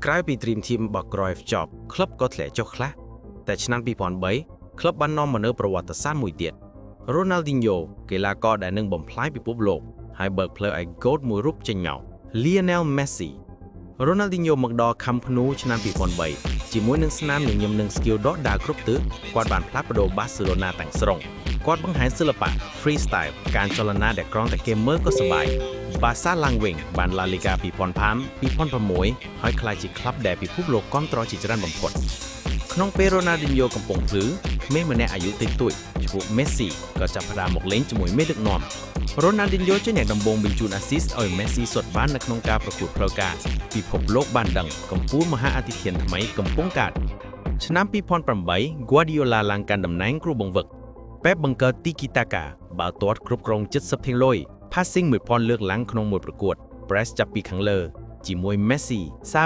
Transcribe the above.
ក្រៅពីត្រៀមทีมរបស់ Cruyff ចប់ក្លឹបក៏ធ្លាក់ចុះខ្លះតែឆ្នាំ2003ក្លឹបបាននាំមកនូវប្រវត្តិសាស្ត្រមួយទៀត Ronaldinho កីឡាករដែលនឹងបំផ្លាញពិភពលោកហើយបើកផ្លូវឲ្យ GOAT មួយរូបចេញមក Lionel Messi Ronaldinho មកដល់ Camp Nou ឆ្នាំ2003ជាមួយនឹងស្នាមញញឹមនិង skill ដកដាលគ្រប់ទិសគាត់បានផ្លាស់ប្ដូរ Barcelona ទាំងស្រុងគាត់បង្ហាញសិល្បៈ freestyle ការចលនាដែលក្រងតែគេមើលក៏សប្បាយ Barca ឡើងវិញបាន La Liga 2005-2006 ហើយក្លាយជាក្លឹបដែលពិភពលោកគាំទ្រជាច្រើនបំផុតក្នុងពេល Ronaldinho កំពុងភ្លឺក្មេងម្នាក់អាយុតិចតួចឈ្មោះ Messi ក៏ចាប់ផ្ដើមមកលេងជាមួយមេដឹកនាំ Ronaldinho ជាអ្នកដំបូងបញ្ជូន assist ឲ្យ Messi សុទ្ធបាននៅក្នុងការប្រកួតផ្លូវការពិភពលោកបានដឹងកម្ពុជាមហាអធិធានថ្មីកំពុងកើតឆ្នាំ2008 Guardiola ឡើងកាន់តំណែងគ្រូបង្វឹក Pep បង្កើត Tiki Taka បាល់ទាត់គ្រប់គ្រង70ភាគរយ passing 1000លើកឡើងក្នុងមួយប្រកួត press ចាប់ពីខាងលើជាមួយ Messi